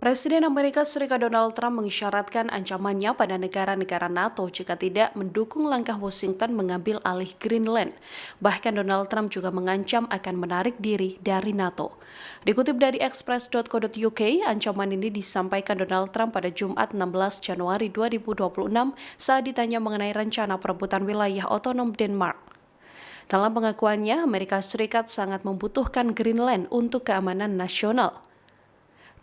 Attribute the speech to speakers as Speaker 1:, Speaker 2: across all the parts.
Speaker 1: Presiden Amerika Serikat Donald Trump mengisyaratkan ancamannya pada negara-negara NATO jika tidak mendukung langkah Washington mengambil alih Greenland. Bahkan Donald Trump juga mengancam akan menarik diri dari NATO. Dikutip dari express.co.uk, ancaman ini disampaikan Donald Trump pada Jumat 16 Januari 2026 saat ditanya mengenai rencana perebutan wilayah otonom Denmark. Dalam pengakuannya, Amerika Serikat sangat membutuhkan Greenland untuk keamanan nasional.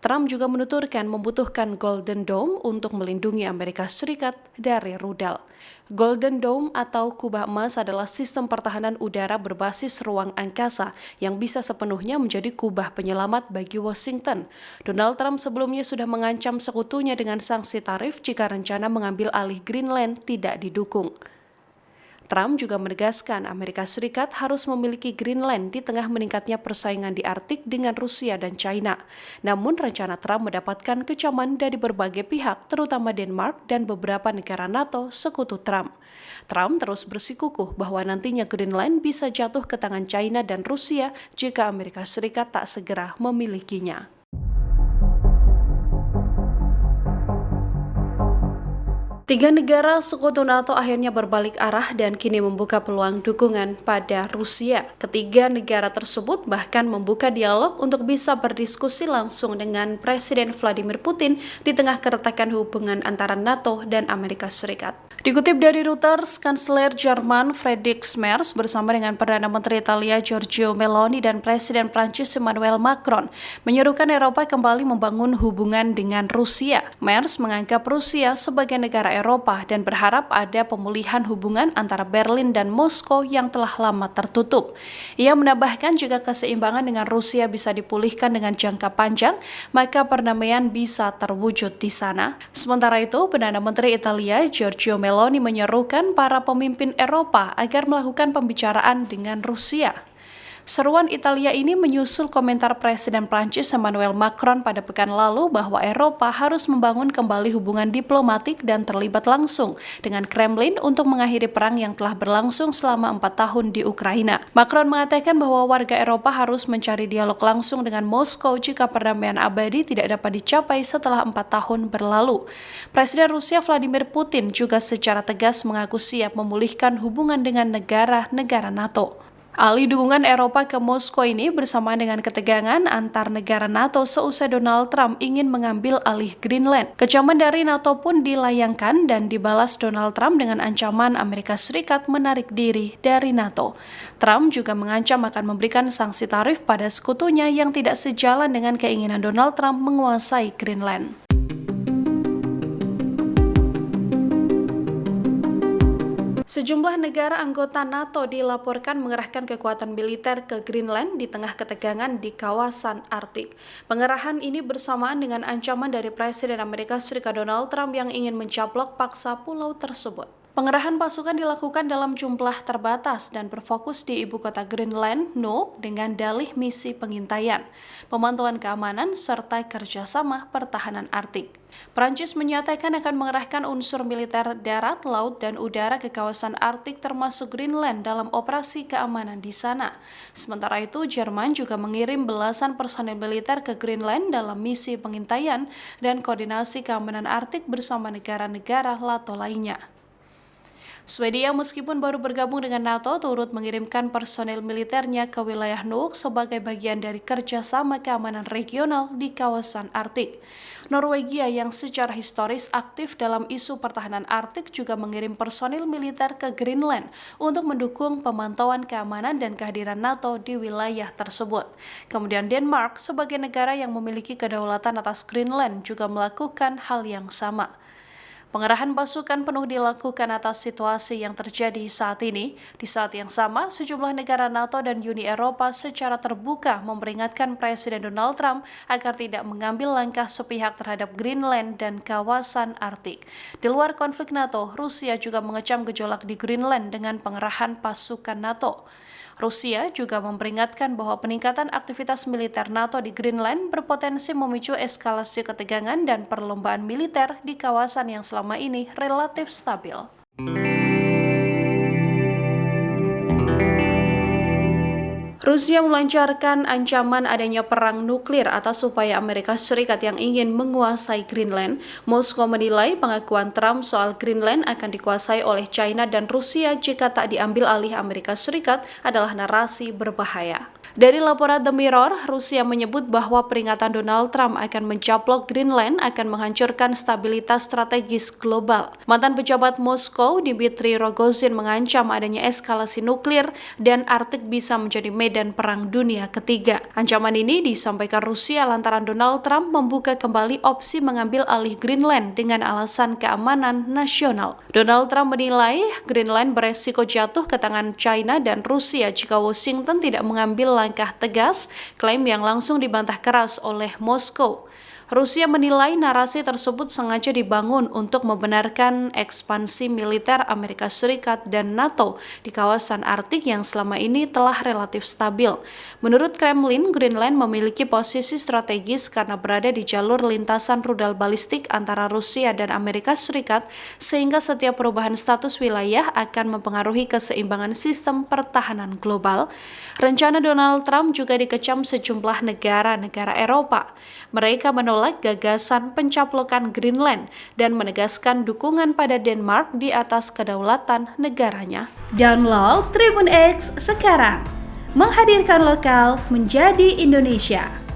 Speaker 1: Trump juga menuturkan membutuhkan Golden Dome untuk melindungi Amerika Serikat dari rudal. Golden Dome atau kubah emas adalah sistem pertahanan udara berbasis ruang angkasa yang bisa sepenuhnya menjadi kubah penyelamat bagi Washington. Donald Trump sebelumnya sudah mengancam sekutunya dengan sanksi tarif jika rencana mengambil alih Greenland tidak didukung. Trump juga menegaskan Amerika Serikat harus memiliki Greenland di tengah meningkatnya persaingan di Arktik dengan Rusia dan China. Namun rencana Trump mendapatkan kecaman dari berbagai pihak, terutama Denmark dan beberapa negara NATO sekutu Trump. Trump terus bersikukuh bahwa nantinya Greenland bisa jatuh ke tangan China dan Rusia jika Amerika Serikat tak segera memilikinya. Tiga negara sekutu NATO akhirnya berbalik arah dan kini membuka peluang dukungan pada Rusia. Ketiga negara tersebut bahkan membuka dialog untuk bisa berdiskusi langsung dengan Presiden Vladimir Putin di tengah keretakan hubungan antara NATO dan Amerika Serikat. Dikutip dari Reuters, Kanselir Jerman Friedrich Merz bersama dengan Perdana Menteri Italia Giorgia Meloni dan Presiden Prancis Emmanuel Macron menyerukan Eropa kembali membangun hubungan dengan Rusia. Merz menganggap Rusia sebagai negara Eropa dan berharap ada pemulihan hubungan antara Berlin dan Moskow yang telah lama tertutup. Ia menambahkan jika keseimbangan dengan Rusia bisa dipulihkan dengan jangka panjang, maka perdamaian bisa terwujud di sana. Sementara itu, Perdana Menteri Italia Giorgia Meloni menyerukan para pemimpin Eropa agar melakukan pembicaraan dengan Rusia. Seruan Italia ini menyusul komentar Presiden Prancis Emmanuel Macron pada pekan lalu bahwa Eropa harus membangun kembali hubungan diplomatik dan terlibat langsung dengan Kremlin untuk mengakhiri perang yang telah berlangsung selama 4 tahun di Ukraina. Macron mengatakan bahwa warga Eropa harus mencari dialog langsung dengan Moskow jika perdamaian abadi tidak dapat dicapai setelah 4 tahun berlalu. Presiden Rusia Vladimir Putin juga secara tegas mengaku siap memulihkan hubungan dengan negara-negara NATO. Alih dukungan Eropa ke Moskow ini bersamaan dengan ketegangan antar negara NATO seusai Donald Trump ingin mengambil alih Greenland. Kecaman dari NATO pun dilayangkan dan dibalas Donald Trump dengan ancaman Amerika Serikat menarik diri dari NATO. Trump juga mengancam akan memberikan sanksi tarif pada sekutunya yang tidak sejalan dengan keinginan Donald Trump menguasai Greenland. Sejumlah negara anggota NATO dilaporkan mengerahkan kekuatan militer ke Greenland di tengah ketegangan di kawasan Arktik. Pengerahan ini bersamaan dengan ancaman dari Presiden Amerika Serikat Donald Trump yang ingin mencaplok paksa pulau tersebut. Pengerahan pasukan dilakukan dalam jumlah terbatas dan berfokus di ibu kota Greenland, Nuuk, dengan dalih misi pengintaian, pemantauan keamanan, serta kerjasama pertahanan Arktik. Prancis menyatakan akan mengerahkan unsur militer darat, laut, dan udara ke kawasan Arktik termasuk Greenland dalam operasi keamanan di sana. Sementara itu, Jerman juga mengirim belasan personel militer ke Greenland dalam misi pengintaian dan koordinasi keamanan Arktik bersama negara-negara NATO lainnya. Swedia meskipun baru bergabung dengan NATO turut mengirimkan personel militernya ke wilayah Nuuk sebagai bagian dari kerjasama keamanan regional di kawasan Arktik. Norwegia yang secara historis aktif dalam isu pertahanan Arktik juga mengirim personil militer ke Greenland untuk mendukung pemantauan keamanan dan kehadiran NATO di wilayah tersebut. Kemudian Denmark sebagai negara yang memiliki kedaulatan atas Greenland juga melakukan hal yang sama. Pengerahan pasukan penuh dilakukan atas situasi yang terjadi saat ini. Di saat yang sama, sejumlah negara NATO dan Uni Eropa secara terbuka memperingatkan Presiden Donald Trump agar tidak mengambil langkah sepihak terhadap Greenland dan kawasan Arktik. Di luar konflik NATO, Rusia juga mengecam gejolak di Greenland dengan pengerahan pasukan NATO. Rusia juga memperingatkan bahwa peningkatan aktivitas militer NATO di Greenland berpotensi memicu eskalasi ketegangan dan perlombaan militer di kawasan yang selama ini relatif stabil. Rusia melancarkan ancaman adanya perang nuklir atas upaya Amerika Serikat yang ingin menguasai Greenland. Moskow menilai pengakuan Trump soal Greenland akan dikuasai oleh China dan Rusia jika tak diambil alih Amerika Serikat adalah narasi berbahaya. Dari laporan The Mirror, Rusia menyebut bahwa peringatan Donald Trump akan mencaplok Greenland akan menghancurkan stabilitas strategis global. Mantan pejabat Moskow, Dmitry Rogozin, mengancam adanya eskalasi nuklir dan Arktik bisa menjadi medan perang dunia ketiga. Ancaman ini disampaikan Rusia lantaran Donald Trump membuka kembali opsi mengambil alih Greenland dengan alasan keamanan nasional. Donald Trump menilai Greenland beresiko jatuh ke tangan China dan Rusia jika Washington tidak mengambil langkah tegas, klaim yang langsung dibantah keras oleh Moskow. Rusia menilai narasi tersebut sengaja dibangun untuk membenarkan ekspansi militer Amerika Serikat dan NATO di kawasan Arktik yang selama ini telah relatif stabil. Menurut Kremlin, Greenland memiliki posisi strategis karena berada di jalur lintasan rudal balistik antara Rusia dan Amerika Serikat, sehingga setiap perubahan status wilayah akan mempengaruhi keseimbangan sistem pertahanan global. Rencana Donald Trump juga dikecam sejumlah negara-negara Eropa. Mereka menolak gagasan pencaplokan Greenland dan menegaskan dukungan pada Denmark di atas kedaulatan negaranya. Download Tribun X sekarang, menghadirkan lokal menjadi Indonesia.